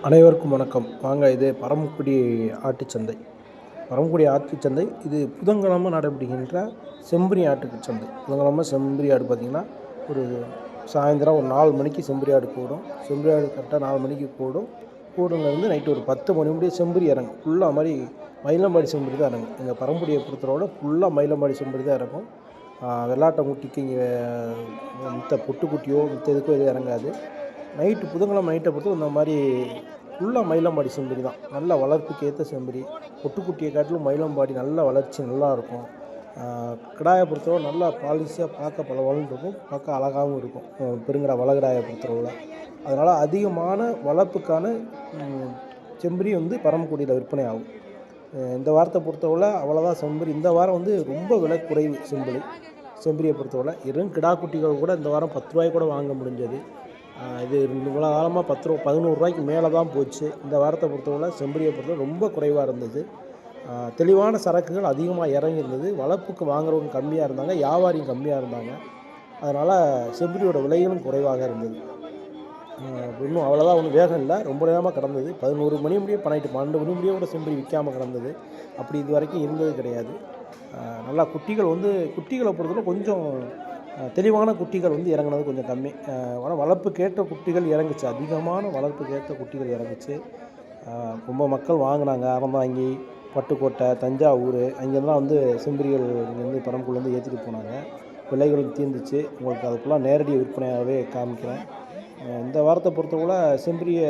அனைவருக்கும் வணக்கம். வாங்க, இது பரமக்குடி ஆட்டுச்சந்தை. பரமக்குடி ஆட்டுச்சந்தை இது புதன்கிழமை நடைபெறுகின்ற செம்பரி ஆட்டுக்கு சந்தை. புதன்கிழமை செம்பரி ஆடு பார்த்திங்கன்னா ஒரு சாயந்தரம் ஒரு 4 மணிக்கு செம்பரி ஆடு கூடும். செம்பரி ஆடு கரெக்டாக 4 மணிக்கு கூடுங்கலேருந்து நைட்டு ஒரு 10 மணி முடிய செம்பரி இறங்கும். ஃபுல்லாக மாதிரி மயிலம்பாடி செம்பரி தான் இறங்கும். எங்கள் பரமக்குடியை பொறுத்தவரை ஃபுல்லாக மயிலம்பாடி செம்பரி தான் இறங்கும். வெள்ளாட்டை குட்டிக்கு இங்கே மித்த பொட்டுக்குட்டியோ மித்த இதுக்கோ எதுவும் இறங்காது. நைட்டு புதன்கிழமை நைட்டை பொறுத்து இந்த மாதிரி ஃபுல்லாக மயிலம்பாடி செம்பரி தான். நல்ல வளர்ப்புக்கு ஏற்ற செம்பரி. பொட்டுக்குட்டியை காட்டிலும் மயிலம்பாடி நல்ல வளர்ச்சி நல்லாயிருக்கும். கிடாயை பொறுத்தவரை நல்லா பாலிசியாக பார்க்க பலவளன்னு இருக்கும், பார்க்க அழகாகவும் இருக்கும் பெருங்கடா வளகிடாயை பொறுத்தளவில். அதனால் அதிகமான வளர்ப்புக்கான செம்பரி வந்து பரமக்குடியில் விற்பனை ஆகும். இந்த வாரத்தை பொறுத்தவரை அவ்வளோதான் செம்பரி. இந்த வாரம் வந்து ரொம்ப விலை குறைவு செம்பரியை பொறுத்தவரை. வெறும் கிடா குட்டிகள் கூட இந்த வாரம் 10 ரூபாய்க்கு கூட வாங்க முடிஞ்சது. இது இவ்வளோ காலமாக 11 ரூபாய்க்கு மேலே தான் போச்சு. இந்த வாரத்தை பொறுத்தவரை செம்பரியை பொறுத்தவரை ரொம்ப குறைவாக இருந்தது. தெளிவான சரக்குகள் அதிகமாக இறங்கியிருந்தது. வளர்ப்புக்கு வாங்குறவங்க கம்மியாக இருந்தாங்க, வியாபாரியும் கம்மியாக இருந்தாங்க. அதனால் செம்பரியோட விலைகளும் குறைவாக இருந்தது. இன்னும் அவ்வளோதான், ஒன்றும் வேகம் இல்லை, ரொம்ப நேரமாக கிடந்தது. 11 மணி முடிய 12 மணி முடிய கூட செம்பரி விற்காமல் கிடந்தது. அப்படி இது வரைக்கும் இருந்தது கிடையாது. நல்லா குட்டிகளை பொறுத்தவரை கொஞ்சம் தெளிவான குட்டிகள் வந்து இறங்கினது கொஞ்சம் கம்மி. ஆனால் வளர்ப்புக்கேற்ற குட்டிகள் இறங்குச்சு, அதிகமான வளர்ப்புக்கேற்ற குட்டிகள் இறங்குச்சு. ரொம்ப மக்கள் வாங்கினாங்க. அறந்தாங்கி, பட்டுக்கோட்டை, தஞ்சாவூர் அங்கேருந்துலாம் வந்து செம்பரிகள் இங்கேருந்து பரமக்குடிலேருந்து ஏற்றிட்டு போனாங்க. விலைகளும் தீர்ந்துச்சு. உங்களுக்கு அதுக்குள்ளே நேரடி விற்பனையாகவே காமிக்கிறேன். இந்த வாரத்தை பொறுத்தவரை செம்பரிய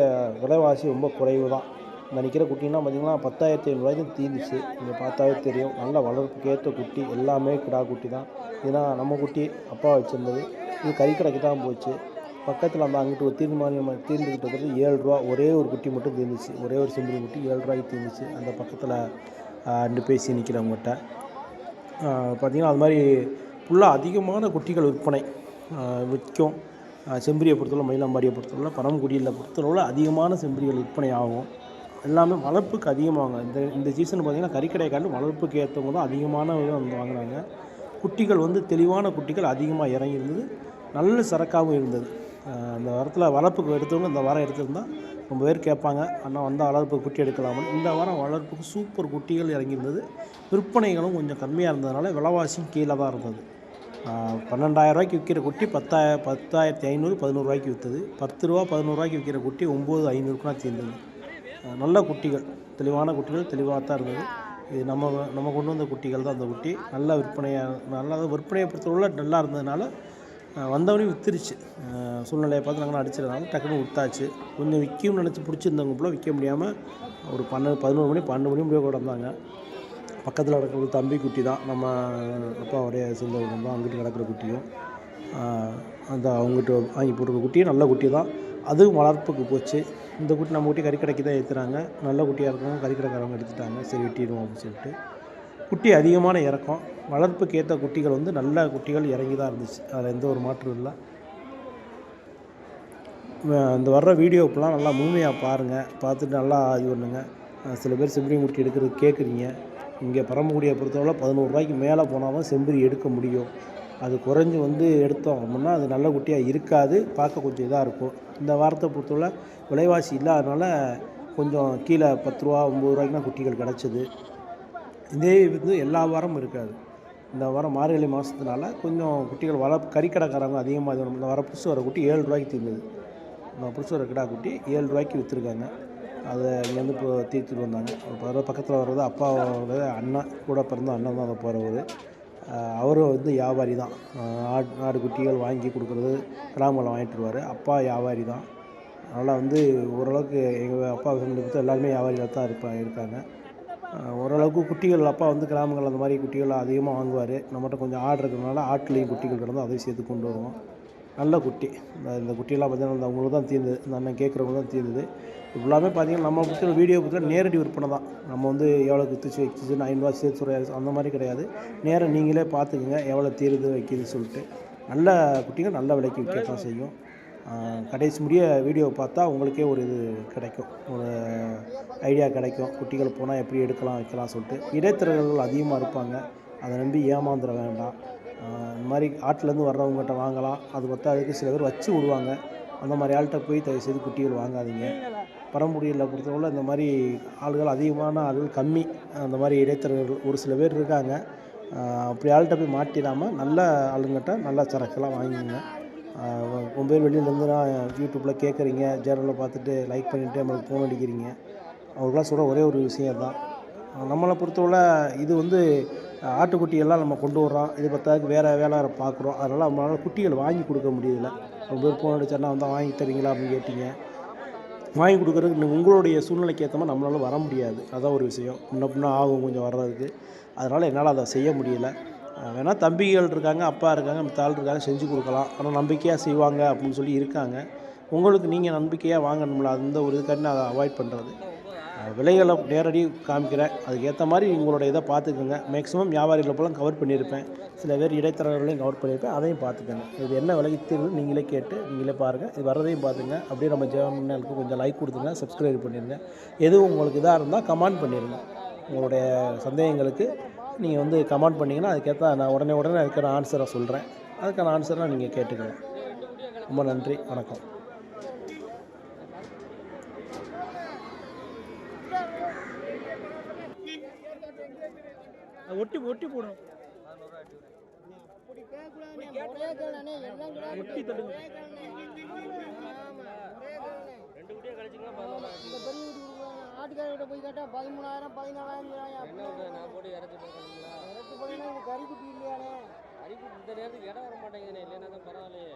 விலைவாசி ரொம்ப குறைவு தான். இந்த நிற்கிற குட்டின்னா பார்த்திங்கன்னா 10,500 தீர்ந்துச்சு. இங்கே பார்த்தாவே தெரியும். நல்ல வளர்ப்புக்கு ஏற்ற குட்டி, எல்லாமே கிடா குட்டி தான். ஏன்னா நம்ம குட்டி அப்பா வச்சுருந்தது. இது கறிக்கடைக்கு தான் போச்சு. பக்கத்தில் அந்த அங்கிட்டு ஒரு தீர்ந்துக்கிட்டு இருக்கிறது 7 ரூபா. ஒரே ஒரு குட்டி மட்டும் தீர்ந்துச்சு. ஒரே ஒரு செம்பரி குட்டி 7 ரூபாய்க்கு தீர்ந்துச்சு. அந்த பக்கத்தில் 2 பேசி நிற்கிறவங்ககிட்ட பார்த்திங்கன்னா அது மாதிரி ஃபுல்லாக அதிகமான குட்டிகள் விற்பனை விற்கும். செம்பரியை பொறுத்தவரை, மயிலம்பாடியை பொறுத்தவரை, பரமக்குடியில் பொறுத்தளவில் அதிகமான செம்பரிகள் விற்பனை ஆகும். எல்லாமே வளர்ப்புக்கு அதிகமாகும். இந்த சீசன் பார்த்திங்கன்னா கறிக்கடைக்காலும் வளர்ப்புக்கு ஏற்றவங்க தான் அதிகமான வந்து வாங்கினாங்க. குட்டிகள் வந்து தெளிவான குட்டிகள் அதிகமாக இறங்கியிருந்தது. நல்ல சரக்காகவும் இருந்தது. இந்த வாரத்தில் வளர்ப்புக்கு எடுத்தவங்க இந்த வாரம் எடுத்திருந்தால் ரொம்ப பேர் கேட்பாங்க, அண்ணா வந்தால் வளர்ப்புக்கு குட்டி எடுக்கலாமல். இந்த வாரம் வளர்ப்புக்கு சூப்பர் குட்டிகள் இறங்கியிருந்தது. விற்பனைகளும் கொஞ்சம் கம்மியாக இருந்ததுனால விலைவாசியும் கீழே தான் இருந்தது. 12,000 ரூபாய்க்கு விற்கிற குட்டி 10,500 11 ரூபாய்க்கு விற்றது. 10 ரூபா 11 ரூபாய்க்கு விற்கிற குட்டி 9,500 தீர்ந்தது. நல்ல குட்டிகள், தெளிவான குட்டிகள் தெளிவாக தான் இருந்தது. இது நம்ம கொண்டு வந்த குட்டிகள் தான். அந்த குட்டி நல்ல விற்பனையை பொறுத்தவரை நல்லா இருந்ததுனால வந்தவனையும் விற்றுருச்சு. சூழ்நிலையை பார்த்து நாங்கள் அடிச்சிருந்தாலும் டக்குன்னு விற்றாச்சு. கொஞ்சம் விற்கும்னு நினச்சி பிடிச்சிருந்தவங்க போல் விற்க முடியாமல் ஒரு 11 மணி 12 மணி முடிய கூட இருந்தாங்க. பக்கத்தில் கிடக்கிற தம்பி குட்டி தான், நம்ம அப்பாவுடைய சொந்தவங்க தான். அங்கிட்டு கிடக்கிற குட்டியும் அந்த அவங்ககிட்ட வாங்கி போட்டுருக்க குட்டியும் நல்ல குட்டி தான். அதுவும் வளர்ப்புக்கு போச்சு. இந்த குட்டி நம்ம குட்டி கறிக்கடைக்கு தான் ஏற்றுறாங்க. நல்ல குட்டியாக இருக்கவங்க கறிக்கடைக்காரவங்க எடுத்துட்டாங்க. சரி வெட்டிடுவோம் அப்படின்னு சொல்லிட்டு. குட்டி அதிகமான இறக்கம். வளர்ப்புக்கு ஏற்ற குட்டிகள் வந்து நல்ல குட்டிகள் இறங்கி தான் இருந்துச்சு. அதில் எந்த ஒரு மாற்றம் இல்லை. இந்த வர்ற வீடியோக்கெலாம் நல்லா முழுமையாக பாருங்கள். பார்த்துட்டு நல்லா இது பண்ணுங்க. சில பேர் செம்பரி குட்டி எடுக்கிறது கேட்குறீங்க. இங்கே பரமக்குடியை பொறுத்தவரை 11 ரூபாய்க்கு மேலே போனால் தான் செம்பரி எடுக்க முடியும். அது குறைஞ்சி வந்து எடுத்தோம் அப்படின்னா அது நல்ல குட்டியாக இருக்காது, பார்க்க கொஞ்சம் இதாக இருக்கும். இந்த வாரத்தை பொறுத்தவரை விலைவாசி இல்லாதனால கொஞ்சம் கீழே 10 ரூபா 9 ரூபாய்க்குலாம் குட்டிகள் கிடச்சிது. இதே வந்து எல்லா வாரமும் இருக்காது. இந்த வாரம் மார்கழி மாதத்துனால கொஞ்சம் குட்டிகள் கறிக்கடைக்காரங்க அதிகமாக இது. இந்த வாரம் புதுசு வர குட்டி 7 ரூபாய்க்கு தீர்ந்தது. புதுசு வர கிடா குட்டி 7 ரூபாய்க்கு விற்றுருக்காங்க. அதை இங்கேருந்து இப்போ தீர்த்துட்டு வந்தாங்க. பக்கத்தில் வர்றது அப்பாவோட அண்ணன், கூட பிறந்த அண்ணன் தான் அதை போகிறவர். அவரும் வந்து வியாபாரி தான். ஆடு குட்டிகள் வாங்கி கொடுக்குறது, கிராமங்களில் வாங்கிட்டு வருவார். அப்பா வியாபாரி தான். அதனால் வந்து ஓரளவுக்கு எங்கள் அப்பா சொந்த எல்லாருமே வியாபாரியாக தான் இருக்காங்க. ஓரளவுக்கு குட்டிகள் அப்பா வந்து கிராமங்கள் அந்த மாதிரி குட்டிகள் அதிகமாக வாங்குவார். நம்மகிட்ட கொஞ்சம் ஆடு இருக்கிறதுனால ஆட்டுலேயும் குட்டிகள் கிடந்து அதையும் சேர்த்து கொண்டு வருவோம். நல்ல குட்டி. இந்த குட்டியெல்லாம் பார்த்திங்கன்னா அவங்களுக்கு தான் தீர்ந்தது. இந்த அண்ணன் கேட்குறவங்க தான் தீர்ந்தது. ஃபுல்லாமே பார்த்திங்கன்னா நம்ம பற்றி வீடியோ பற்றி நேரடி விற்பனை தான். நம்ம வந்து எவ்வளோ விற்றுச்சு 500 ரூபா சேர்த்து அந்த மாதிரி கிடையாது. நேரம் நீங்களே பார்த்துக்குங்க எவ்வளோ தீருது வைக்கிதுன்னு சொல்லிட்டு. நல்ல குட்டிகள் நல்ல விலைக்கு விற்க தான் செய்யும். கடைசி முடிய வீடியோ பார்த்தா உங்களுக்கே ஒரு இது கிடைக்கும், ஒரு ஐடியா கிடைக்கும். குட்டிகள் போனால் எப்படி எடுக்கலாம் வைக்கலாம் சொல்லிட்டு. இடைத்தரகர்கள் அதிகமாக இருப்பாங்க, அதை நம்பி ஏமாந்துட வேண்டாம். இந்த மாதிரி ஆட்டிலேருந்து வர்றவங்ககிட்ட வாங்கலாம். அது பார்த்தா அதுக்கு சில பேர் வச்சு விடுவாங்க. அந்த மாதிரி ஆள்கிட்ட போய் தயவுசெய்து குட்டிகள் வாங்காதீங்க. பரம்புடியில் பொறுத்தவரை இந்த மாதிரி ஆள்கள் அதிகமான ஆள்கள் கம்மி. அந்த மாதிரி இடைத்தரகர்கள் ஒரு சில பேர் இருக்காங்க. அப்படி ஆள்கிட்ட போய் மாட்டிடாமல் நல்ல ஆளுங்கிட்ட நல்ல சரக்குலாம் வாங்கிங்க. ரொம்ப பேர் வெளியிலேருந்துலாம் யூடியூப்பில் கேட்குறீங்க, சேனலில் பார்த்துட்டு லைக் பண்ணிவிட்டு நம்மளுக்கு ஃபோன் அடிக்கிறீங்க. அவங்களுக்குலாம் சொல்கிற ஒரே ஒரு விஷயம் தான், நம்மளை பொறுத்தவரை இது வந்து ஆட்டுக்குட்டியெல்லாம் நம்ம கொண்டு வர்றோம், இது பத்தாதுக்கு வேறு வேலை பார்க்குறோம். அதனால் நம்மளால் குட்டிகள் வாங்கி கொடுக்க முடியல. ரொம்ப பேர் ஃபோன் அடிச்சா வந்தால் வாங்கி தரீங்களா அப்படின்னு கேட்டீங்க. வாங்கி கொடுக்குறதுக்கு உங்களுடைய சூழ்நிலைக்கு ஏற்ற மாதிரி நம்மளால் வர முடியாது. அதான் ஒரு விஷயம். முன்ன ஆகும் கொஞ்சம் வர்றதுக்கு. அதனால் என்னால் அதை செய்ய முடியல. வேணால் தம்பிகள் இருக்காங்க, அப்பா இருக்காங்க, மித்த ஆள் இருக்காங்க, செஞ்சு கொடுக்கலாம். ஆனால் நம்பிக்கையாக செய்வாங்க அப்படின்னு சொல்லி இருக்காங்க. உங்களுக்கு நீங்கள் நம்பிக்கையாக வாங்கணும்ல, அந்த ஒரு இதுக்காண்டி நான் அதை அவாய்ட் பண்ணுறது. விலைகளை நேரடி காமிக்கிறேன், அதுக்கேற்ற மாதிரி உங்களோட இதை பார்த்துக்கோங்க. மேக்ஸிமம் வியாபாரிகளை போலாம் கவர் பண்ணியிருப்பேன், சில பேர் இடைத்தரகர்களையும் கவர் பண்ணியிருப்பேன், அதையும் பார்த்துக்கோங்க. இது என்ன விலைக்கு தீர்வு நீங்களே கேட்டு நீங்களே பாருங்கள். இது வர்றதையும் பார்த்துங்க. அப்படியே நம்ம சேனலுக்கு கொஞ்சம் லைக் கொடுத்துங்க, சப்ஸ்கிரைப் பண்ணிடுங்க. எதுவும் உங்களுக்கு இதாக இருந்தால் கமெண்ட் பண்ணிடுங்க. உங்களுடைய சந்தேகங்களுக்கு நீங்கள் வந்து கமெண்ட் பண்ணிங்கன்னா அதுக்கேற்ற நான் உடனே அதுக்கான ஆன்சரை சொல்கிறேன். அதுக்கான ஆன்சரை நீங்கள் கேட்டுக்கலாம். ரொம்ப நன்றி, வணக்கம். ஒட்டி ஒட்டி போடும், ஒட்டி தடுங்க. ஆட்டுக்காரர்கிட்ட போய் கேட்டால் 13,000 14,000 நான் போட்டு இறச்சி போட்டீங்கன்னா இது கறிக்குட்டி இல்லையானே. கறிக்குட்டி இந்த நேரத்துக்கு இடம் வர மாட்டேங்குதுண்ணே. இல்லைன்னா தான் பரவாயில்லையே,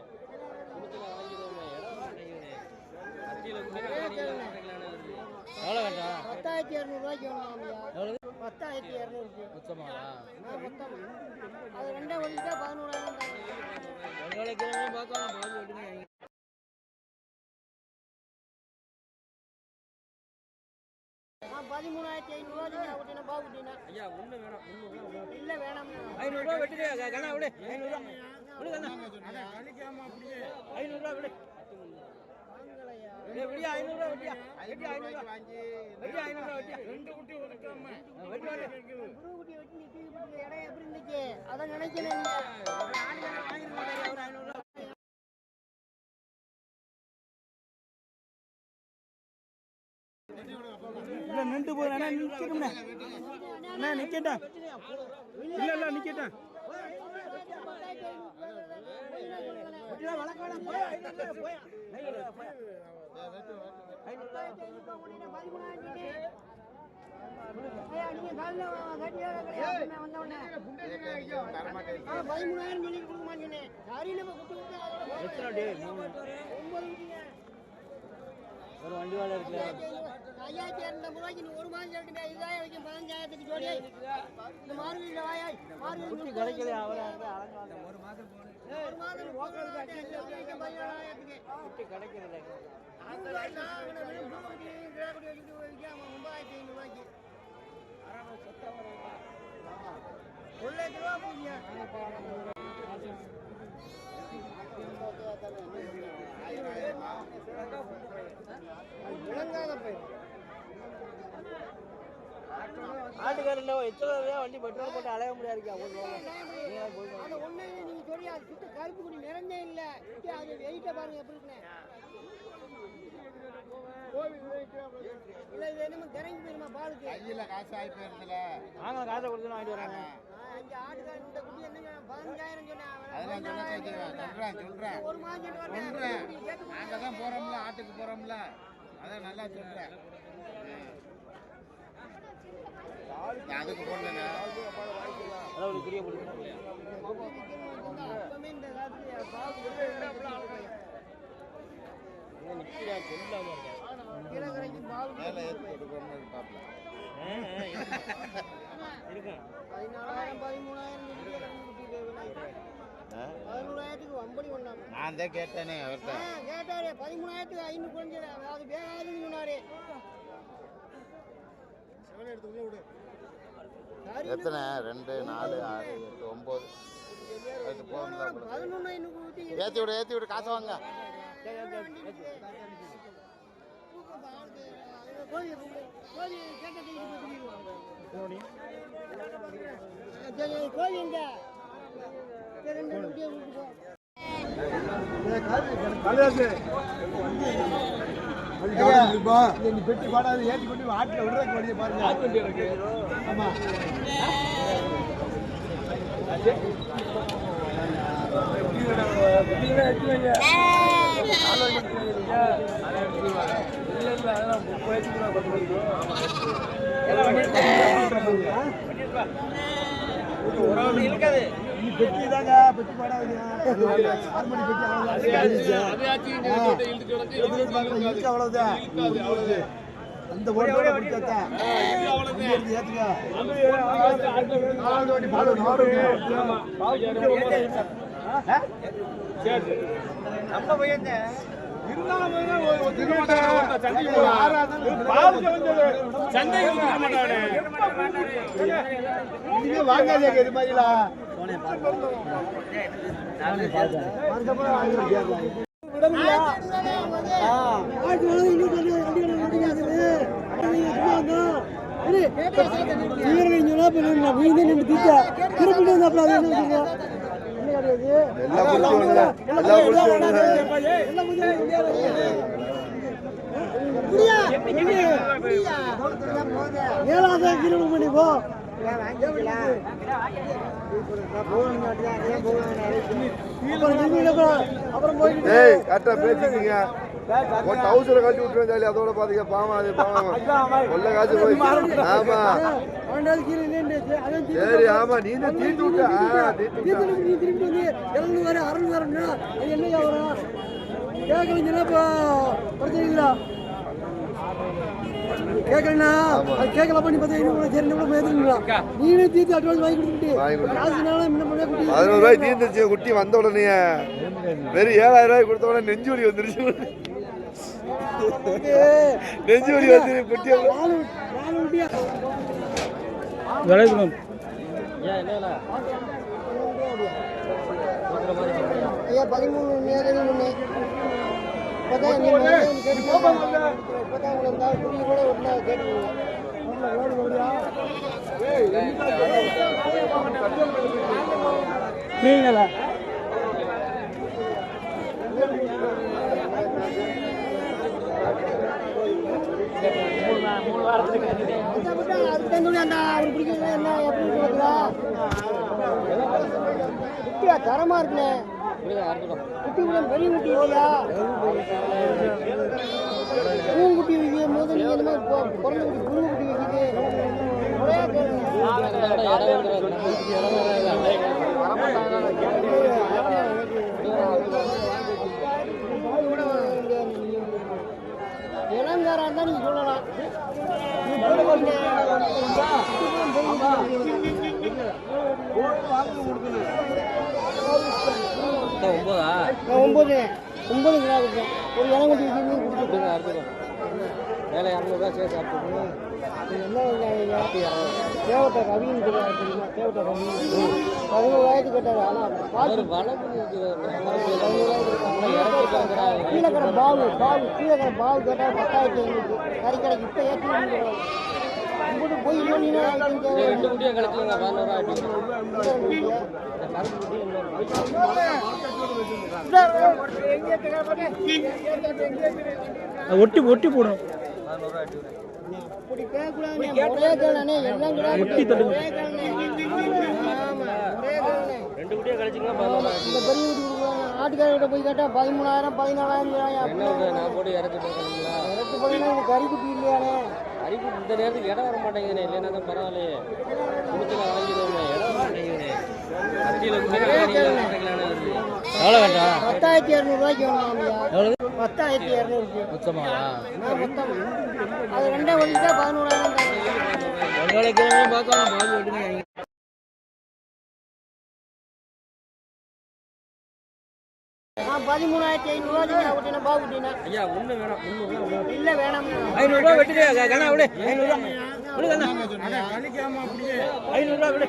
குடிச்சில் வாங்கிடுவோமே, இடம் வர மாட்டேங்குதுண்ணே. கட்டியில் எவ்வளோ வேண்டா? 10,200 வேணும். 10,200 மொத்தமாவா? அது ரெண்டே ஒழிச்சா 11,000 பார்க்கலாம். ஐயா ஒன்று வேணாம், இல்லை வேணாம், 500 வெட்டிடு கண்ணா விடு, 500 விடு கண்ணா, 500 விடு விடியா, 500 வெட்டியா, வெட்டி 500 வெட்டி 500 வெட்டியா, 2 குட்டி ஒதுக்காம வெட்டி குட்டி வெட்டி இடம் எப்படி இருந்துச்சு அதான் நினைக்கிறேன். இல்லை நின்று போகிறேன், நிற்கணும்ண்ணே, அண்ணா நிற்கட்டா, இல்லை இல்லை நிற்கட்டா. ஒரு வண்டி வேலை இருக்கு. 5,200 ஒரு மாதம் சொல்லிட்டு இதாக வைக்கும் 15,000 ஜோடி. இந்த மார்கழியில் வாயாய் மார்கழி கிடைக்கல. ஒரு மாதம் குட்டி கிடைக்கிறது 9,500 ஆட்டுக்காரில் எத்தனை வண்டி பெட்ரோல் போட்டு அலைய முடியாது. கருப்பு குடி நிறைஞ்சே இல்லை, அது வெயிட்ட பாருங்க எப்படி இருக்குன்னு. இல்லை இது என்னமோ திறங்கி போயிருமா பாலுக்கு, கையில் காசு ஆகி போயிருந்துல நாங்கள் காசை கொடுத்து வாங்கிட்டு வராங்க. அஞ்சு ஆட்டுக்காரி இந்த குட்டி என்னங்க 15,000 சொல்றேன். ஒரு மாதம் சொல்றேன், நாங்கள் தான் போறோம்ல, ஆட்டுக்கு போறோம்ல, அதான் நல்லா சொல்றேன். அதுக்கு போடலண்ணா அதாவது பெரிய நான் தான் கேட்டேனே அவர்கிட்ட, கேட்டாரு 13,500 குறைஞ்சது, அது வேகாதுன்னு சொன்னாரு. எத்தனை 2 4 6 8 9 ஏற்றி விடு காசை வாங்க. கோழி பெட்டி பாடாது ஏற்றி கொண்டு ஆட்டில் விடுறதுக்கு வழியை பாருங்க. ஆமா பெட்டி தாங்க பெட்டி பாடாது அவ்வளவுதான் அந்த போட்டோட பிடிச்சாத்தான் ஏத்துங்க நம்ம பையன் வாங்காதே இது மாதிரிலாம் பேசிக்கீங்க டவுசரை கட்டி விட்டுருந்தாலே அதோட பாத்தீங்க பாவம் அது பாவம் கொள்ள காசு போய் ஆமா சரி ஆமா நீ தீட்டு விட்டா கேட்கலண்ணா அது கேட்கல பண்ணி பார்த்தா நீனே தீர்த்து அட்வான்ஸ் வாங்கி கொடுத்துட்டு 11 ரூபாய் தீர்ந்துச்சு குட்டி வந்த உடனே வெறும் 7000 ரூபாய் கொடுத்த உடனே நெஞ்சு வலி வந்துருச்சு நெஞ்சு வலி வந்து குட்டி விளையாடணும் ஐயா 13 நேரம் நீங்களா தரமா இருக்குண்ணே குட்டி கூட பெரிய குட்டி இல்லையா பூங்குட்டி வைக்கும் போது நீங்க இந்த மாதிரி பிறந்த குட்டி குருங்க குட்டி இளங்காரா இருந்தா நீங்க சொல்லலாம் ஒன்பது கிலோ கொடுப்பேன் ஒரு இளங்குட்டி கொடுத்துருங்க அடுத்தது வேலை 200 சேர்த்து அடுத்தது தேவட்ட கவின்னு தெரியுமா தேவட்ட கவி 11,000 கேட்டாரு ஆனால் கீழக்கரை பாவு கீழக்கரை பாவு கேட்டால் 10,500 கறிக்கடைக்கு இப்போ ஏற்றி போய் ஒட்டி ஒட்டி போடும் ஆட்டுக்காரர்கிட்ட போய் கேட்டா 13,000 14,000 நான் போட்டு இறக்கி கறி குட்டி இல்லையானே கறிக்குட்டி இந்த நேரத்துக்கு இடம் வர மாட்டேங்குதுண்ணே இல்லைன்னா தான் பரவாயில்லையே கொடுத்துல வாங்கிடுவோமே இடம் வர மாட்டேங்குதுண்ணே எவ்வளோ வேண்டாம் 10,200 ரூபாய்க்கு வேணும் 10,200 மொத்தமாவா அது ரெண்டே ஒழிச்சா 11,000 பார்க்கலாம் 13,500 பாகுட்டினா ஐயா ஒண்ணு வேணாம் இல்ல வேணாம் 500 ரூபாய் வெட்டிடே கண்ணா விடு 500 ரூபாய் கண்ணா கலிக்காம அப்படியே 500 ரூபாய் விடு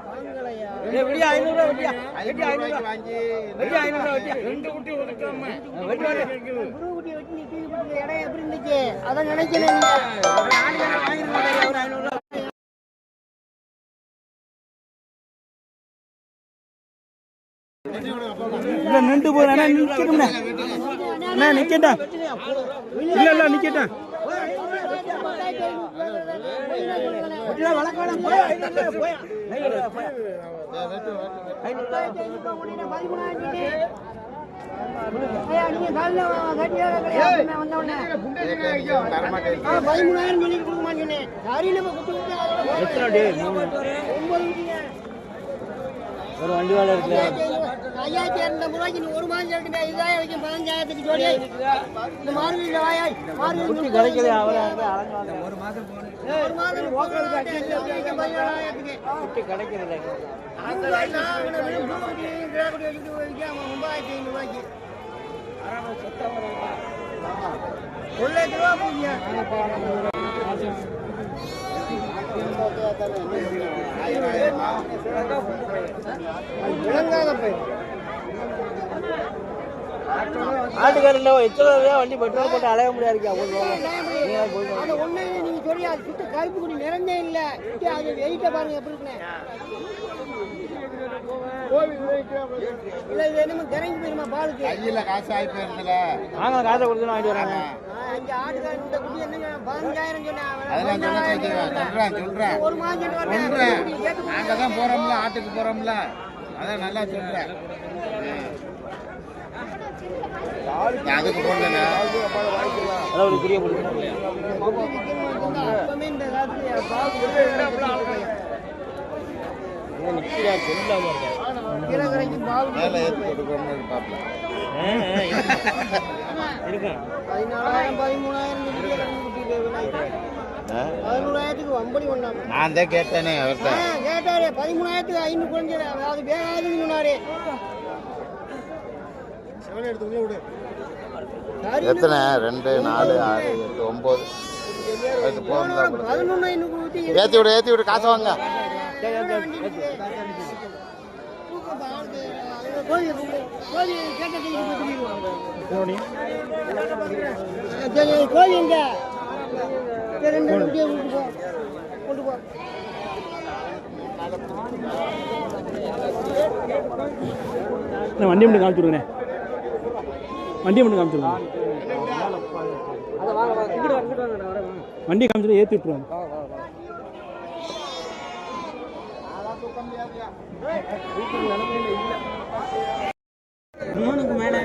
வாங்கலையா ஏ விடியா 500 ரூபாய் வெட்டியா வெட்டி 500 ரூபாய் வாங்கி வெட்டி 500 ரூபாய் வெட்டியா ரெண்டு குட்டி ஒதுக்காம வெட்டி குரு குட்டி வெட்டி நீ தூக்கி போடுற இடம் எப்படி இருந்துச்சு அத நினைக்கல நீங்க ஆளு வேற வாங்கிர மாட்டாங்க ஒரு 500 ரூபாய் 13,500 இல்லை நின்று போகிறேன் நிற்கட்டும்ண்ணே அண்ணா நிற்கட்டா இல்லை இல்லை நிற்கட்டா ஒரு வண்டி வேலை இருக்கு 5200 ரூபாய்க்கு ஒரு மாதம் சொல்லிட்டு இதாய வைக்கும் 15000க்கு ஜோடியா இந்த மார்கழி வாயாய் மார்கழி கிடைக்கல அவரை ஒரு மாதம் குட்டி கிடைக்கிறது ஆட்டுக்காரில் எத்தனை வண்டி பெட்ரோல் போட்டு அலைய முடியாது நீங்க சொல்லி அது சுத்த கருப்பு குடி நிறைந்தே இல்ல அது வெயிட்ட பாருங்க எப்படி இருக்குன்னு இல்ல இது என்னமோ கரங்கி போயிருமா பாலுக்கு கையில காசு ஆகி போயிருந்துல நாங்கள் காசை கொடுத்து வாங்கிட்டு வராங்க அஞ்சு ஆட்டுக்காரர் இந்த குடி என்ன 15000 அதெல்லாம் சொல்றேன் ஒரு மாதம் சொல்றேன் நாங்க தான் போறோம்ல ஆட்டுக்கு போறோம்ல அதான் நல்லா சொல்றேன் அதுக்கு போடல அதாவது ஒரு பெரிய பொண்ணு அப்பமே இந்த காலத்துல பால் நிற்கிறா சொல்லாம கீழக்கரைக்கு பால் மேல ஏற்றி கொடுக்கணும்னு பாப்பல இருக்கேன் 14000 13000 11,000க்கு வம்படி கொண்டாங்க நான் தான் கேட்டேனே அவர்கிட்ட கேட்டாரு 13,000க்கு 500 குறைஞ்சிரு அது வேகாதுன்னு சொன்னாரு எத்தனை 2 4 6 8 9 அதுக்கு போகணும் 11,000 ஏற்றி விடு காசை வாங்க கோழி எங்க ரெண்டு குட்டியை கொண்டு போ வண்டி மட்டும் காமிச்சுடுங்க வண்டி மட்டும் காமிச்சுடுங்க வண்டி காமிச்சுட்டு ஏற்றி விட்டுருவாங்க மூணுக்கு மேல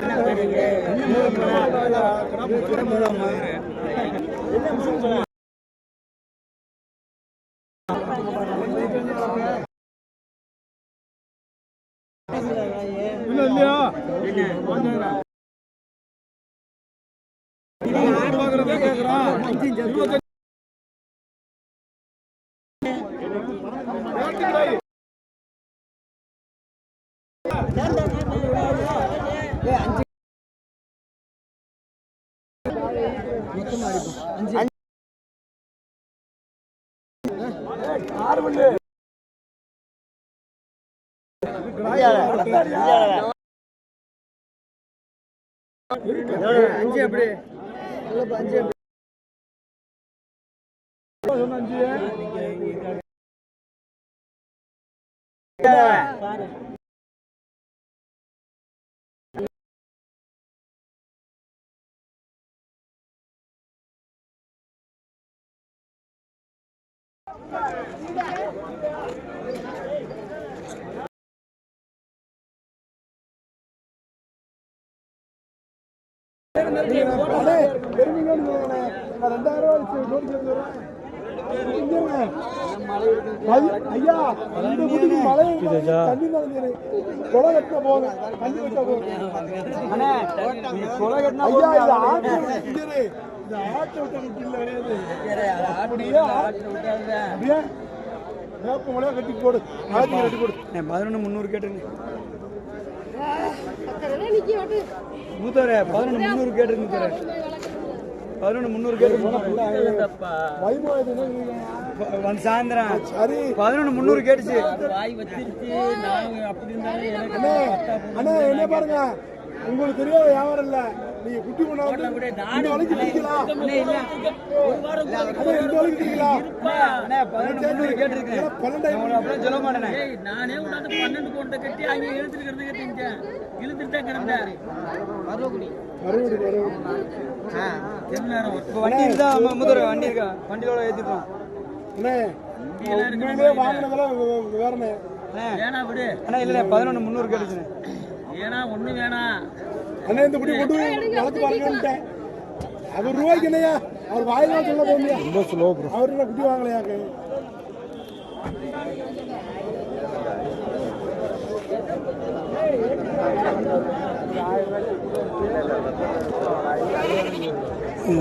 இல்லையா அஞ்சு எப்படி அஞ்சு ஐயா இந்த குட்டிக்கு மழை தண்ணி நனைஞ்சிரு கொலை கட்டின போதும் தண்ணி வச்சா போதும் ஐயா இது ஆட்டு இந்த ஆட்டை விட்ட குட்டி இல்லை அப்படியே அப்படியே வேப்ப மழையா கட்டி போடு ஆட்டி கட்டி போடு 11,300 கேட்டுருங்க நிக்க மூத்தவரே 11,300 கேட்டுருங்க மூத்தவரே 11,300 கேட்டு வந்து சாயந்தரம் சரி 11,300 கேட்டுச்சு அண்ணா என்ன பாருங்க உங்களுக்கு தெரியாத வியாபாரம் இல்ல நீங்க குட்டி கொண்டாந்து இந்த வலைக்கு பிடிக்கலாம். ஒரு வாரம் அதான் இந்த வலைக்கு பிடிக்கலாம். கேட்டிருக்கேன் 12,000 சொல்ல மாட்டேன். நானே உனக்கு 12 கொண்ட கட்டி அங்கே இழுத்துட்டு கேட்டீங்க. இழுத்துட்டு தான் கிடந்தேன். மறுபடி வண்டி இருந்தா வண்டி இருக்கா வண்டியோட ஏத்திட்டோம். உண்மையிலே வாங்கினதெல்லாம் வேறனே. ஏனா விடு. அண்ணா இல்ல 11,300 கேட்டுச்சு. ஏனா ஒண்ணு வேணாம். அண்ணா இந்த குட்டி கொண்டு வளர்த்து பாருங்கன்ட்டேன். அவர் ரூபாய்க்கு என்னையா அவர் வாயில சொல்ல போறியா? ரொம்ப ஸ்லோ ப்ரோ. அவர் என்ன குட்டி வாங்கலையாக்கு?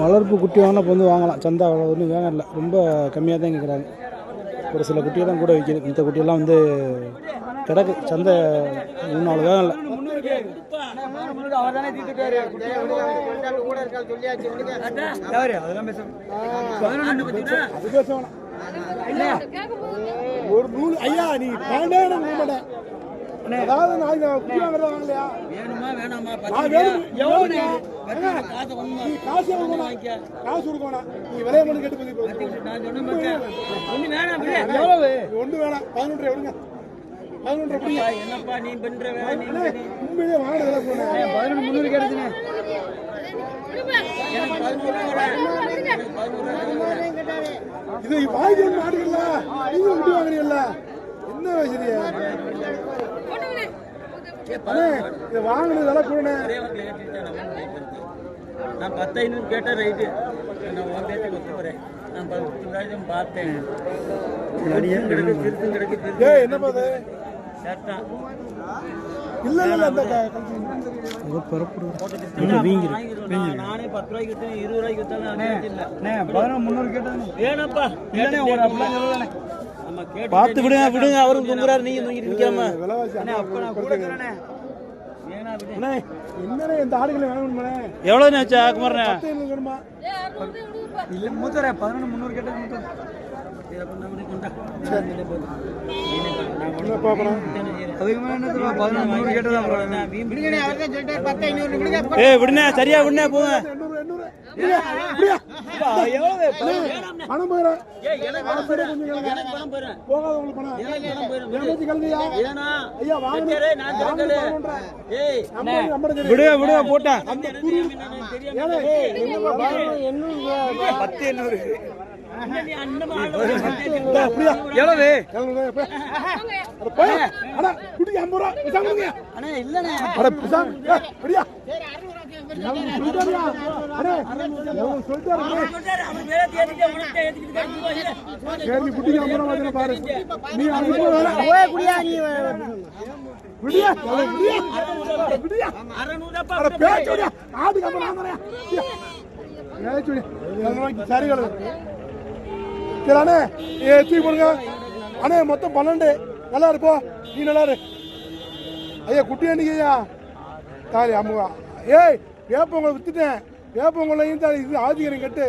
வளர்ப்பு குட்டி வாங்கினா இப்போ வந்து வாங்கலாம். சந்தா அவ்வளோ ஒன்றும் வேகம் இல்லை, ரொம்ப கம்மியாக தான் கேட்குறாங்க. ஒரு சில குட்டியை தான் கூட விற்கிது. இந்த குட்டியெல்லாம் வந்து கிடக்கு சந்தை 3-4 வேகம் இல்லை. அவர் தானே தீட்டுக்காரு. கூட இருக்கா சொல்லியாச்சு விடுங்க. அதெல்லாம் பேச 11 பத்தினா அது பேச வேணாம். ஒரு நூல் ஐயா நீ 12,000 மாட்டேன். அதாவது நான் குட்டி வாங்குறதா வாங்கலையா? வேணுமா வேணாமா நான் வேணும். எவ்வளவு நீ காசு காசு கொடுக்கணும். நீ விலைய மட்டும் கேட்டு போய் நான் சொன்ன பார்த்தேன். ஒண்ணு வேணாம் விடு. எவ்வளவு? ஒன்று வேணாம். 11 விடுங்க. 11 பிடிங்க. என்னப்பா நீ பண்ற வேலை நீ உண்மையிலே வாங்கினதுல போனேன். 11,300 கேட்டுச்சுனே. எனக்கு 11,000 இது வாங்கி மாட்டுக்கல. நீங்க குட்டி வாங்குறீங்கல்ல, என்ன வசதியா? இது வாங்கினதெல்லாம் போனேன். நான் 10,500 கேட்டேன். ரைட்டு நான் உன் பேச்சு கொத்து போறேன். நான் 10,000 பார்த்தேன். திருத்தும் கிடக்கு ஏய் என்னப்பா இது? சேர்த்தா இல்ல அந்த நானே 10 ரூபாய்க்கு வித்தேன், 20 ரூபாய்க்கு வித்தாலும் 11,300 கேட்டேன். வேணப்பா இல்லனே ஒரு அப்படியே சொல்லல. நம்ம கேட்டு பார்த்து விடுங்க விடுங்க. அவரும் தூங்குறாரு, நீங்க தூங்கிட்டு நிக்காம. விலைவாசி அப்ப நான் கூட இருக்கறனே. வேணா விடு. அண்ணே என்னனே இந்த ஆடுகளை வாங்கணும்னே. எவ்வளோன்னு வச்சா குமாரண்ணே? 10 வேணுமா? இல்ல மூத்தரே 11,300 கேட்டேன் மூத்தரே. இத பண்ண முடிய கொண்டா. என்ன பாப்பறோம்? அதுக்கு மேல என்ன 11,300 கேட்டதா போறேன். விடுங்கண்ணே அவர்தான் சொல்லிட்டாரு 10,500 விடுங்க. ஏய் விடுண்ணே, சரியா விடுண்ணே, போங்க. 800 பணம் போயிடும். ஏய் எனக்கு பணம் போறேன். போகாத உங்களுக்கு பணம். எனக்கு பணம் போறேன். ஏமாத்தி கலந்தியா? ஏனா ஐயா வாங்க. நான் சொல்லல. ஏய் விடுங்க போட்டேன். ஏலே என்னமா பாரு 10,800. நீ அண்ணமா அப்படியே எவ்வளவு? அட போய் அட குடி 50 ரூபாய் பேசாமங்க. அண்ணா இல்லனே. அட பேசாம அப்படியே சொல்லிட்டாரியா? அட எவ்வளவு சொல்லிட்டாரு? அவன் வேற தேடிட்டு உனக்கு ஏத்திட்டு கடிச்சு கேள்வி குட்டி 50 ரூபாய் வந்து பாரு. நீ அது போல போய் குடியா நீ விடியா விடியா விடியா 600 அட பேச்சுடியா ஆடு கம்ப நாமறே. பேச்சுடி நான் சரி கலு. சரிண்ணே தூக்கி போடுங்க. அண்ணே மொத்தம் 12. நல்லா இருப்போ, நீ நல்லா இரு. ஐயா குட்டி அன்னைக்கு தாலி அம்முவா. ஏய் வேப்பங்களை வித்துட்டேன். வேப்பங்களையும் தான் இது ஆதிக்கிறேன் கட்டு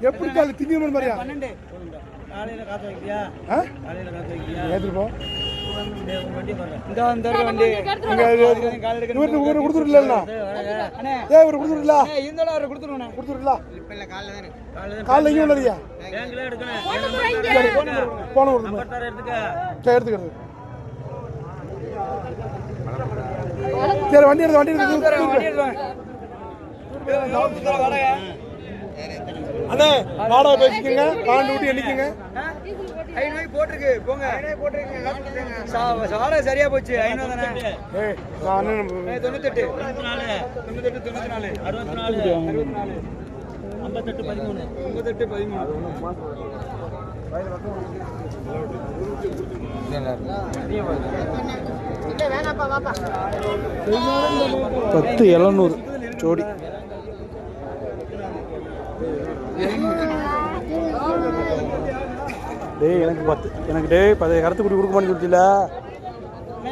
எப்படி தாலி திங்கணும்னு பாரியா? 12 காலையில காத்து வைக்கியா? காலையில காத்து வைக்கியா? ஏத்துட்டு போ. வண்டி பாரு. இந்த வந்த வண்டி இவரு கொடுத்துருல அண்ணே. ஏய் இவரு கொடுத்துருல. இருந்தாலும் அவரை கொடுத்துருவானே. கொடுத்துருல. இப்ப இல்ல காலைல தான் காலைல இங்க உள்ளதியா? பேங்க்ல எடுக்கணும். போன வருது. நம்பர் தர எடுத்துக்க. சரி எடுத்துக்கிறது. சரி வண்டி எடுத்து வண்டி எடுத்து அண்ணே வாடகை பேசிக்கங்க. 12 ஊட்டி எண்ணிக்கங்க. 500 போட்டுருக்கு போங்க. 500 போட்டுருங்க. சாலை சரியா போச்சு. 500 தானே. ஏய் நான் அண்ணன் 98 94 64 64 58 13 58 13 இல்ல வேணாப்பா வாப்பா. 10,700 ஜோடி. டேய் எனக்கு 10 எனக்கு டேய் 10 கருத்து குடி கொடுக்க மாட்டேன்னு சொல்லிட்டீல.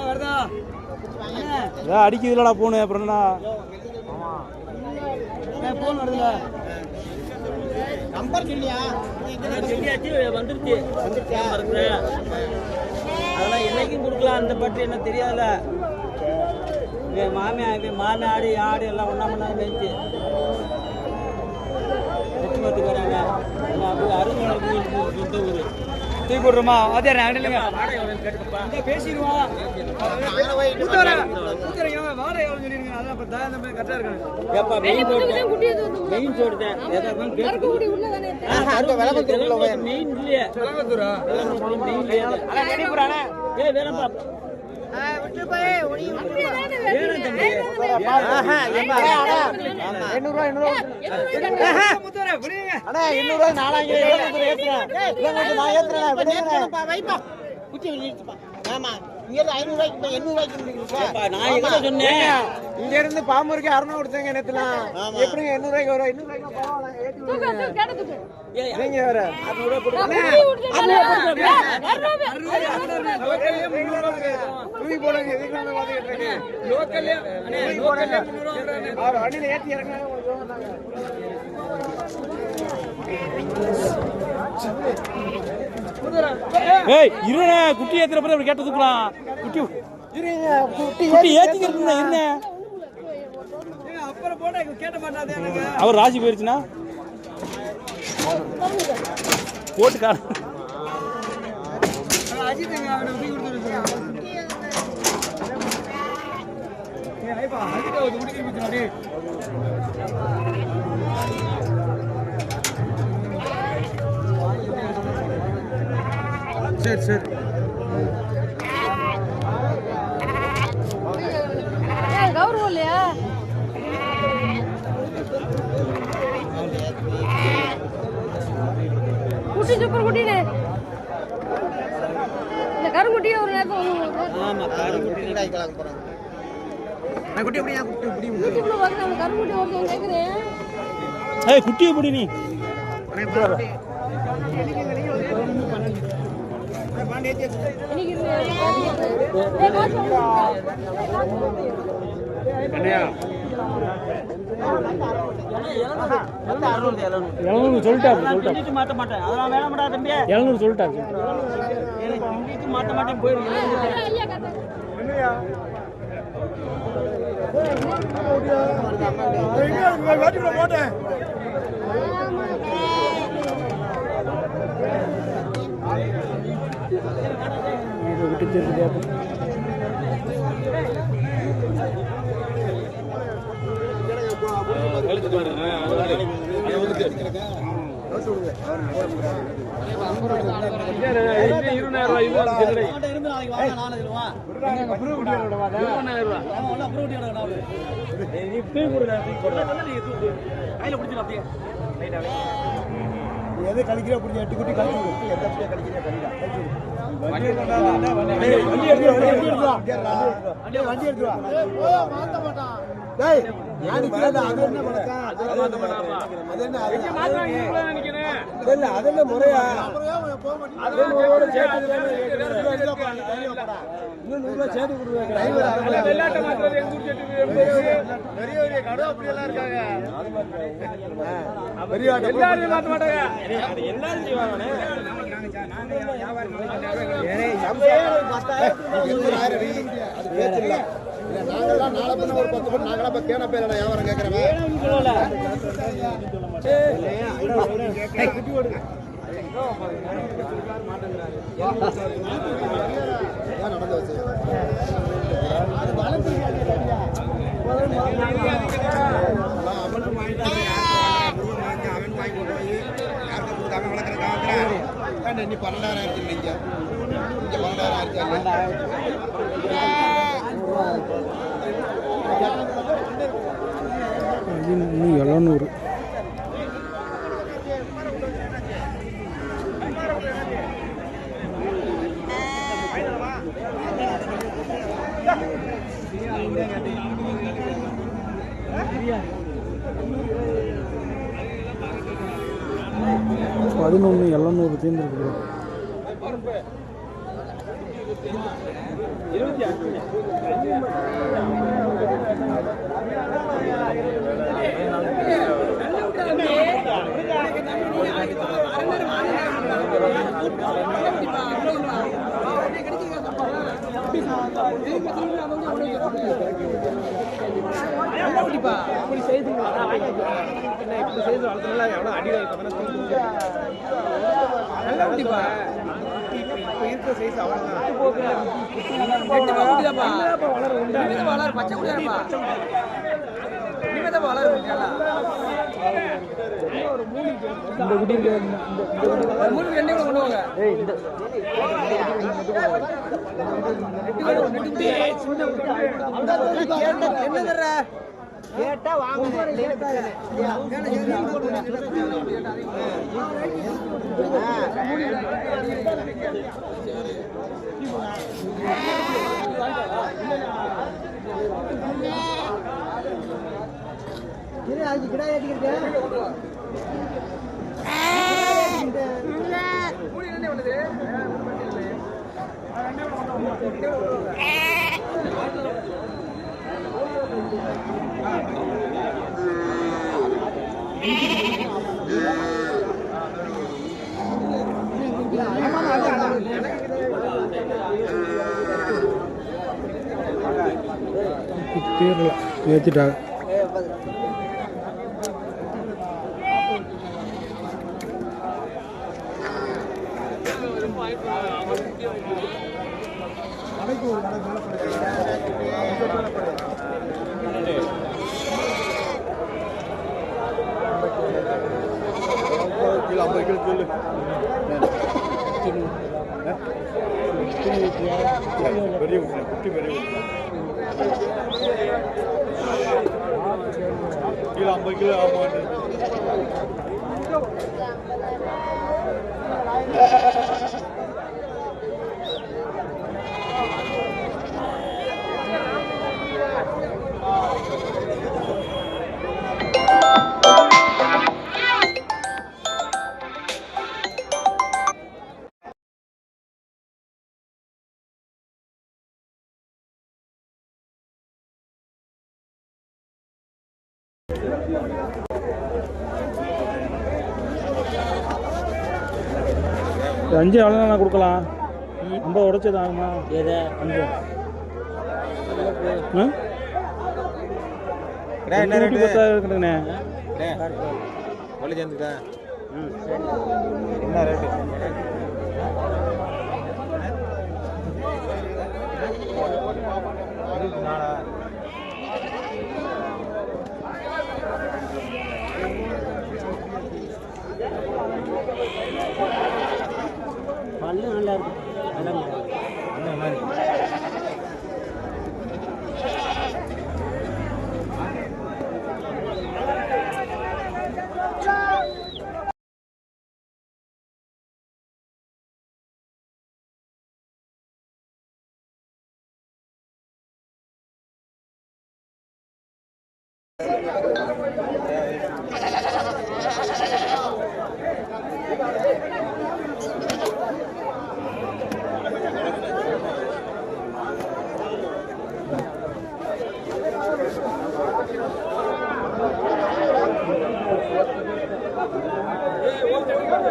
வருதா அதான் அடிக்குதுலடா போனு. அப்புறம் என்ன போன் வருதுல. நம்பர் சொல்லியா? சொல்லியாச்சு வந்துருச்சு. அதெல்லாம் என்னைக்கும் கொடுக்கலாம். அந்த பட்டு என்ன தெரியாதுல. மாமி ஆடு ஆடு எல்லாம் ஒன்றா மணி நேரம் மேய்ச்சி பார்த்துக்கிறாங்க. சொந்த ஊர் தூக்கி போடுறோமா? அதே அடிலுங்க பேசிடுவான். மெயின் சோடுதான் இங்க இருந்து பாம்பூருக்கு 600 கொடுத்தாங்க நேத்துலாம். எப்படி 800 ரூபாய்க்கு வரும்? 800 ரூபாய்க்கு நீங்க வேற 600 ரூபாய் தூக்கி போடுங்க. வண்டியில ஏற்றி இறங்க. இருண்ணே குட்டி ஏத்துறப்ப அப்படி கேட்டு தூக்கலாம். குட்டி ஏத்திக்கிறதுண்ணா இருண்ணே. அப்புறம் போட கேட்ட மாட்டாதே. அவர் ராசி போயிருச்சுன்னா போட்டு காண அஜித்துங்க அவனை தூக்கி கொடுத்துருக்காங்க. சரி சரி கௌரவம் இல்லையா? குட்டி சூப்பர் குட்டினே. இந்த கருங்குட்டியே ஒரு நேரத்தில் யூடியூப்ல பார்த்து அந்த கருங்குட்டி ஒருத்தவங்க கேட்குறேன். குட்டியை பிடி நீ. சொல்லிட்டாரு மாட்ட மாட்டேன். அதெல்லாம் வேணாம் மாட்டா தம்பி. 700 சொல்லிட்டாரு. மாட்ட மாட்டேன் போயிடும். போட்டேன் விட்டு தெரிஞ்சு எது கழிக்கிற பிடிச்ச 8 குட்டி கழிச்சு எந்த குட்டியை கழிக்கிறியா வண்டி எடுத்து வா. டேய் நான் நிக்கிறேன். அது என்ன பழக்கம்? அது என்ன இல்ல அது என்ன முறையா? அது ஓட சேர்த்து இன்னும் 100 ரூபாய் சேர்த்து கொடுங்க. டிரைவர் வெள்ளாட்ட மாத்திரது எங்க ஊர் சேர்த்து பெரிய பெரிய கடை அப்படி எல்லாம் இருக்காங்க. பெரிய எல்லாரும் மாத்த மாட்டாங்க. எல்லாரும் செய்வாங்க. ஏய் சம்பளம் 10000 அது பேச்சில்ல. நாங்கெல்லாம் நாளை பின்ன ஒரு 10 பேர் நாங்களாம் இப்ப கேன பேர் வியாபாரம் கேட்கறவன். குட்டி ஓடுங்க. நடந்து வச்சு அது வளர்த்து அவனும் வாங்கிட்டாங்க. அவன் வாங்கி கொண்டு போய் யாருக்கு கொடுக்காம வளர்க்குற காலத்தில் நீ 12,000 ஆயிடுச்சு. இங்க 12,000 ஆயிடுச்சு. இன்னும் 700. பதினொன்று 700 தீர்ந்துருக்கு. இப்படி செய்து இப்படி செய்து வளர்த்தனால எவ்வளோ அடி நல்ல குட்டிப்பா. இப்போ இருக்கிற சைஸ் அவ்வளோதான் பச்சை குடியாப்பா. இந்த குட்டி கொண்டு வாங்க. என்ன தர்ற கேட்டா வாங்க. அதுக்கு கிடா ஏற்றிக்கிட்டு தெரியல ஏற்றிட்டாங்க. கிலோ 50 கிலோ ஆகும். அஞ்சு எவ்வளோ நான் கொடுக்கலாம்? 50 உடைச்சது ஆகுமா? எதை 5 என்ன ரேட்டு? 10 இருக்குதுண்ணே. ஒளி சேர்ந்துக்கா. என்ன ரேட்டு? பல்லு நல்லா இருக்கு. நல்லா இருக்கு.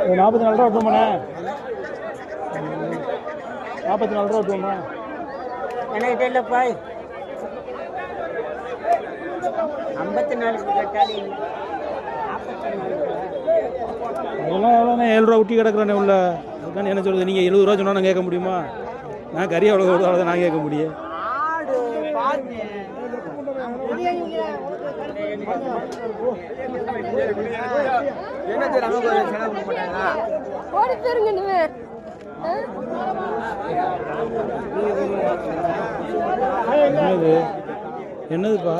ஒரு 44 ரூபா விட்டுமாண்ணே. 44 ரூபா விட்டுமா? எனக்கு இல்லைப்பா. 54 கேட்டாலே அதெல்லாம் எவ்வளோண்ணே? 7 ரூபா ஊட்டி கிடக்குறானே உள்ள. அதுக்கான என்ன சொல்கிறது? நீங்கள் 70 ரூபா சொன்னால் நான் கேட்க முடியுமா? நான் கறி எவ்வளோ வருதோ அவ்வளோ நான் கேட்க முடியும். ஆடு பாருங்க. என்ன செலவு மாட்டாங்களா? ஓடி போயிருங்க நீங்க. என்னது என்னதுப்பா?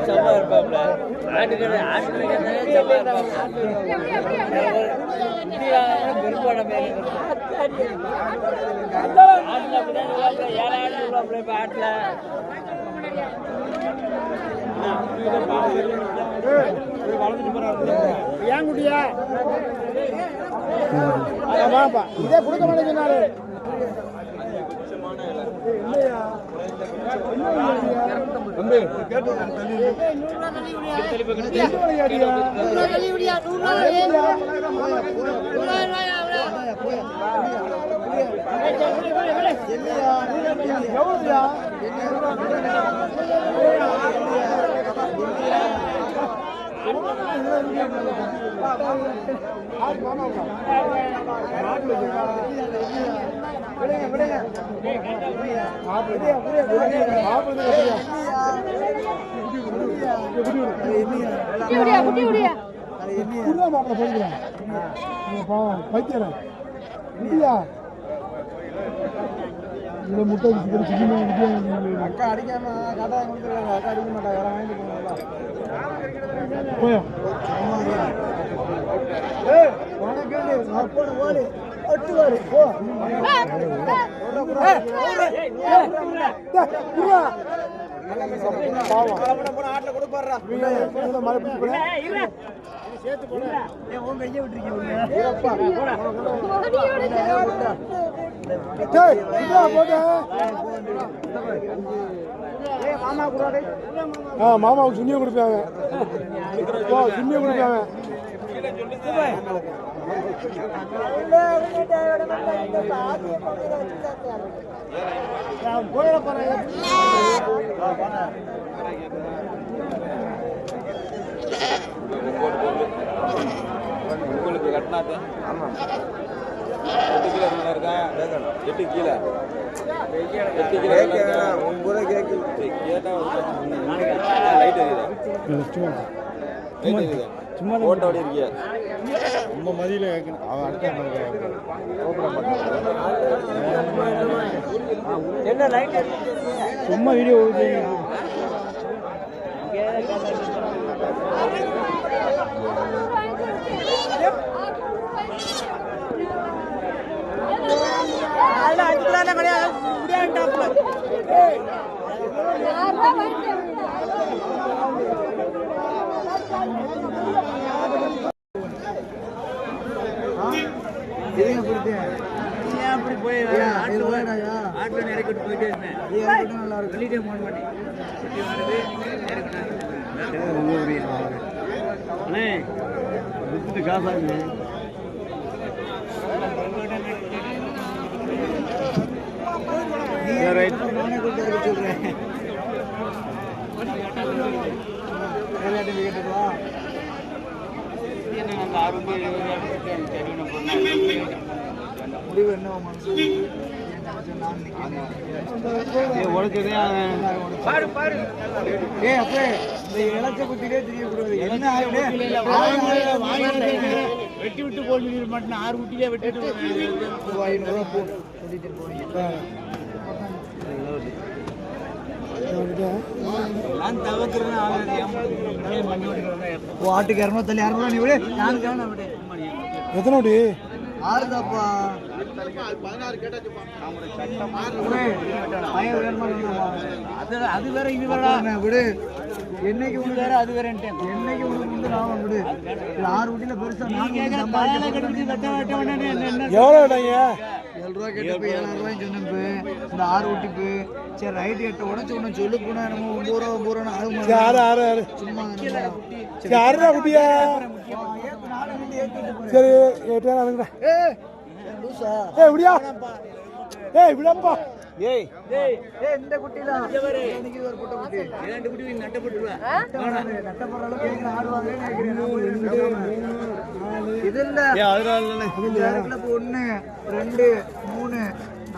சவா இருப்பாப்ல ஆட்டுக்கடை சவா இருப்பாப்ல பெரும்பாடம் ஆட்டுல அப்படிதான் 7,000 ரூபாய் இப்ப ஆட்டுல ஏன் குட்டியா வாப்பா இதே கொடுக்க மாட்டேங்கிறாரு முட்டை அக்கா அடிக்காம காட்டா கொடுத்துருக்காங்க அக்கா அடிக்க மாட்டாங்க வாங்கிட்டு போயா ஓடு அட்டு வாரு போ ஆட்டில் கொடுப்பாடுறா சேர்த்து போன உங்க கையை விட்டுருக்கீங்க மாமாவுக்கு சுண்ணியம் கொடுப்பாங்க சுண்ணியம் கொடுப்பாங்க உங்களுக்கு கட்டினாத்த ஆமாம் 8 கிலோ நல்லா இருக்கா 8 கிலோ 8 கிலோ 9 கேக்கு கேட்டா லைட் எரியுதா சும்மா ஓட்ட ஓடி இருக்கியா நம்ம மதியில கேட்கணும் அவன் அடுத்த என்ன லைட் சும்மா வீடியோ அப்படி போய் ஆட்டில் நிறைக்கிட்டு போயிட்டே இருந்தேன் வெளியிட்டே போன் பண்ணி அண்ணே வித்துட்டு காசாங்க நானே கூட்டு வர சொல்றேன் முடிவு என்ன மனசு வெட்டி விட்டு போல் மட்டும் 6 குட்டிலே வெட்டிட்டு 500 ரூபா சொல்லிட்டு போறீங்க ஆட்டுக்கு 200 நீ விட எத்தனை ஆறுதாப்பா 16 கேட்டாச்சுப்பா அது வேற இது வேற விடு என்னைக்கு ஒண்ணு வேற அது வேற என்னைக்கு ஒண்ணு வந்து நான் விடு 6 வீட்டுல பெருசா $7 கேட்டு போய் 7,000 ரூபாய் சொன்னேன் இந்த 6 வீட்டுக்கு சரி ரைட் எட்ட உடச்சு ஒண்ணு சொல்லு போனா நம்ம 9 ரூபா சும்மா குட்டியா சரி விடப்பா இந்த குட்டி தான் ஒரு குட்டை குட்டி 2 குட்டி நட்டப்பட்டுருவேன் நட்டப்படுற அளவுக்கு ஆடுவாங்க இது இல்ல 1 2 3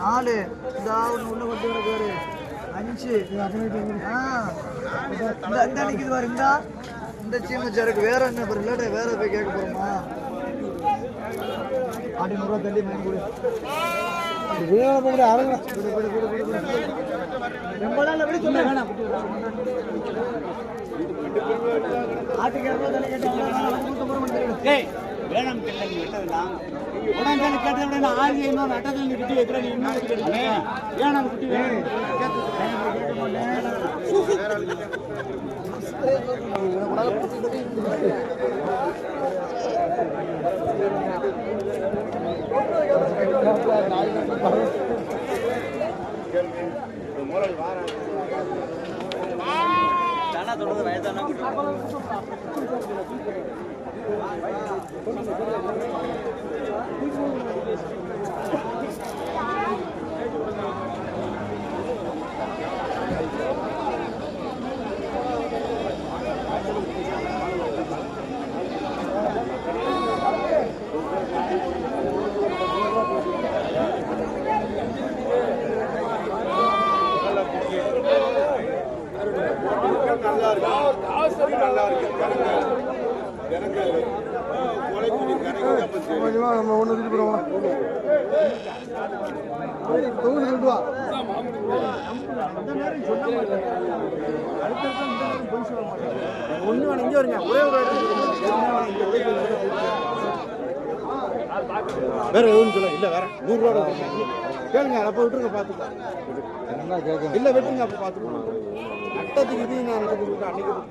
4 இந்த உள்ள கொட்டி கிடக்கு 5 இந்த நிக்குது பாரு இந்த சீம சரக்கு வேற என்ன பாரு இல்லாட்ட வேற போய் கேட்க போறோமா 800 ரூபா தள்ளி வாங்கி கொடு வேணாம் கேட்டதெல்லாம் உடனே கேட்டதை விட நான் 1500 அட்டத்தில் நீ குட்டி வைக்கிறேன். நீ இன்னும் வேணாம் குட்டி வேணும். தொடர்ந்து வயதான நம்ம ஒன்று வச்சுட்டு போடுவோம். ஒன்று வேணும் இங்கே வருங்க. ஒரே ஒரு வேற எதுவும் சொல்ல இல்லை. வேற 100 ரூபா கேளுங்க. அப்போ விட்டுருங்க பார்த்துக்கலாம். இல்லை வெட்டுங்க அப்போ பார்த்துக்கலாம். அட்டத்துக்கு இது நான் அன்னைக்கு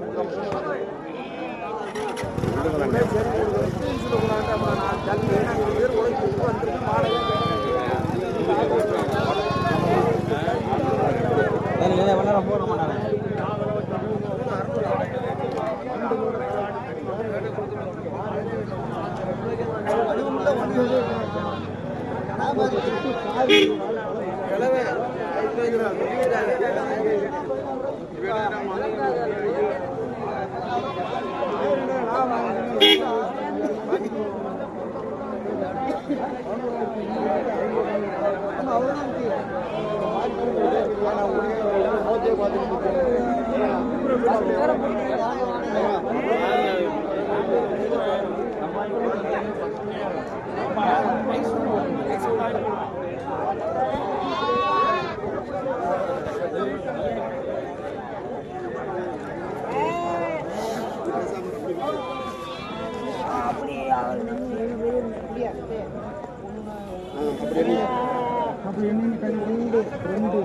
அப்படி என்ன 2 2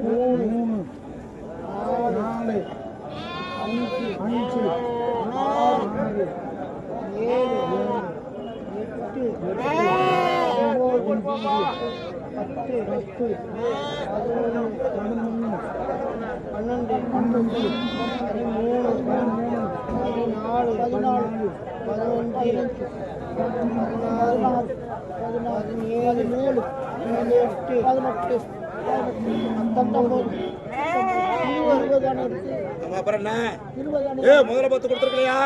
3 4 5 5 6 7 அப்புறம் என்ன முதல்ல 10 கொடுத்துருக்கலையா?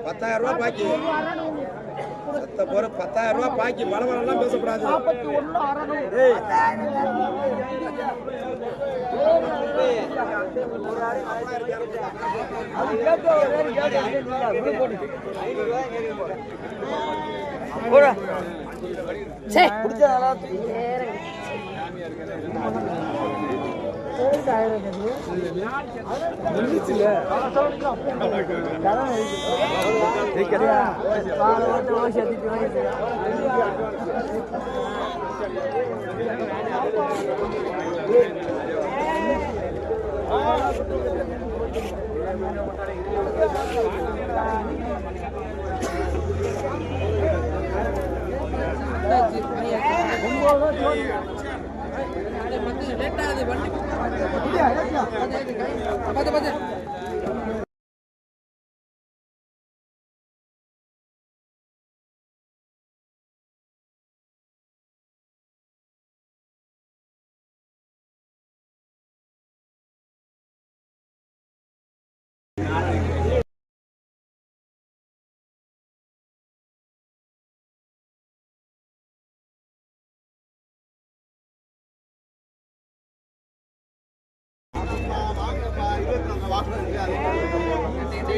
10,000 ரூபாய் பாக்கி. 10,000 ரூபாய் பாக்கி. பலவரெல்லாம் பேசக்கூடாது. வாங்க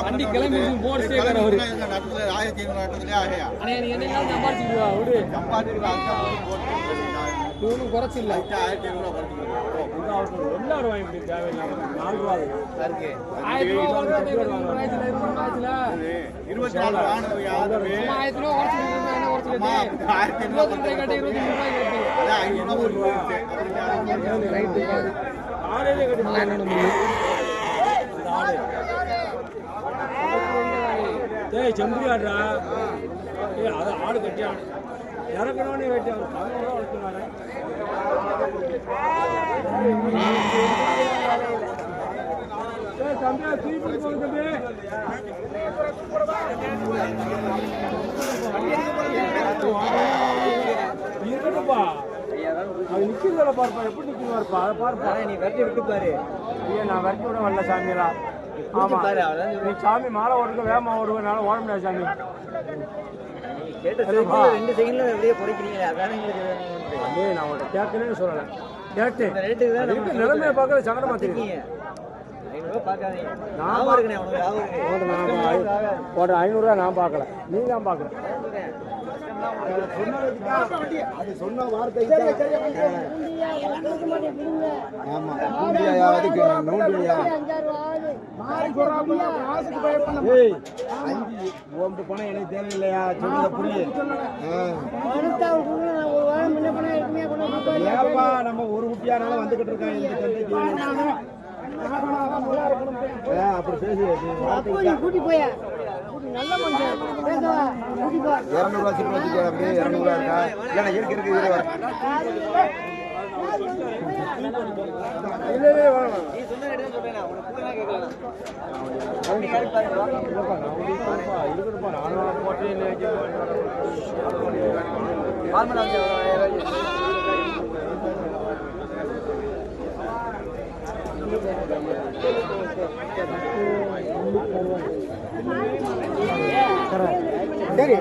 வண்டி கிளம்பி போர்டு ஸ்டேக்கர் அவரு 1500 ஆகையா அண்ணே நீ என்ன சம்பாதிச்சிடுவா விடு ஒன்றும் குறைச்சி இல்லை 1500 எல்லாரும் வாங்கி தேவையில்லாம 4 ரூபா இருக்கு 1000 ரூபா வாங்குறாங்க 24 வாங்குறது யாரு 1000 ரூபா குறைச்சி என்ன குறைச்சி 1500 ரூபாய் கட்டி 23 ரூபாய் கட்டி அதான் 500 ரூபாய் ரைட் ஆளே கட்டி 400 ஏய் செம்பரி ஆடுறா ஏய் அத ஆடு கட்டி ஆடு இறக்கணும்னு வெட்டி அவன் 15 ரூபா வளர்த்துறானே ஏய் தம்பியா தூக்கி போடு தம்பி இருக்கட்டும்பா அது நிக்கிறதுல பாருப்பா எப்படி நிற்குவாருப்பா அதை பாருப்பா நீ வெட்டி விட்டு பாரு ஐயா நான் வெட்டி விட வரல சாமியெல்லாம் ஆமா நீ சாமி மாலை ஓடுக்க வேகமா ஓடுவேனால ஓட முடியாது சாமி ரெண்டு செகண்ட்ல எப்படியே பொறிக்கிறீங்களே அதானே அதே நான் உன்கிட்ட கேட்கலன்னு சொல்லலை கேட்டேன் நிலைமையை பார்க்கறது சங்கடமா தெரியும் 500 பார்க்காதீங்க நான் இருக்கேன் ஒரு 500 ரூபா நான் பார்க்கல நீ தான் பார்க்கல அது சொன்ன வார்த்தை பணம் எனக்கு தேவையில்லையா சொல்லுங்க புரியுது ஏப்பா நம்ம ஒரு குட்டியானாலும் வந்துகிட்டு இருக்கோம் இந்த சந்தைக்கு அப்படி பேசி கூட்டி போயா நல்ல மனுஷன் 200 ரூபா சில்லறை வச்சுக்கோ அப்படியே 200 ரூபா இருக்கா இல்லைன்னா இருக்கு இல்லவே வேணும் நீ சொன்ன ரேட் தான் சொல்றேன் உனக்கு கூட நான் கேட்கலாம் இருக்குப்பா நான் போட்டு சரி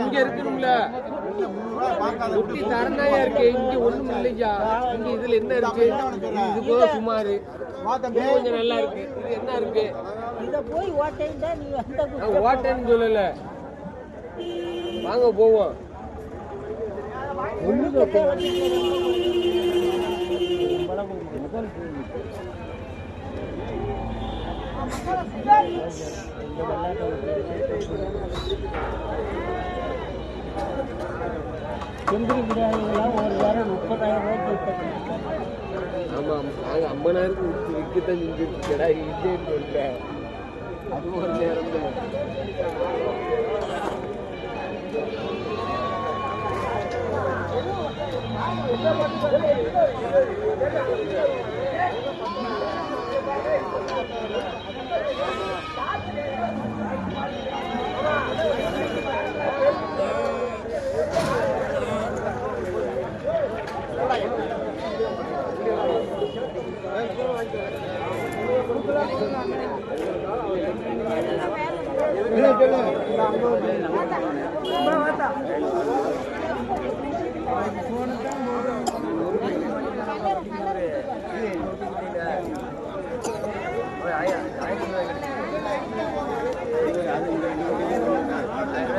இங்க இருக்கணும்ல குட்டி தரணையா இருக்கு இங்க ஒண்ணும் இல்லையா இங்க இதுல என்ன இருக்கு இது கூட சுமாரு கொஞ்சம் நல்லா இருக்கு இது என்ன இருக்கு இத போய் ஓட்டேன்டா நீ வந்த ஓட்டேன்னு சொல்லல வாங்க போவோம் செம்பரி பிரியாணிலாம் ஒரு வாரம் 30,000 ரூபாய்க்கு ஆமா நாங்க 50,000 விற்கத்தான் செஞ்சுருக்கா இல்லைன்னு சொல்ல அது ஒரு நேரம்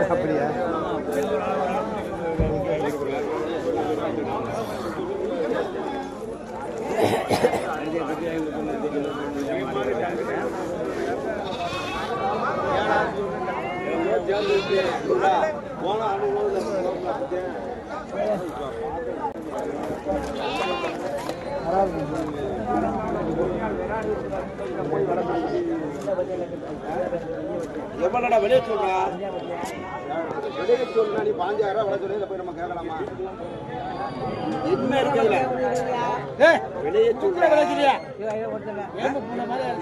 அப்படியா எவ்வளோடா வெளியே சொல்றா வெளியே சொல்றா நீ 5000 ரூபாய் சொல்லி போய் நம்ம கேட்கலாமா என்ன இருக்குதுல வெளியே சொல்ற விளைச்சியா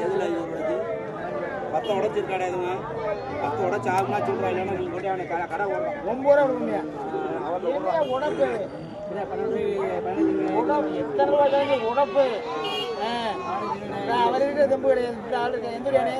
எதுல பத்த உடைச்சிருக்காடா எதுங்க 10 உடைச்சு ஆகுனா சொல்றா இல்லைன்னா நீ போட்டு அவனை கடை ஓடுறான் 9 ரூபா கொடுங்க அவன் உடம்பு எத்தனை ரூபா உடப்பு அவர்கிட்ட தெம்பு கிடையாது. இந்த ஆள் இருக்கு எந்த பிரியாணி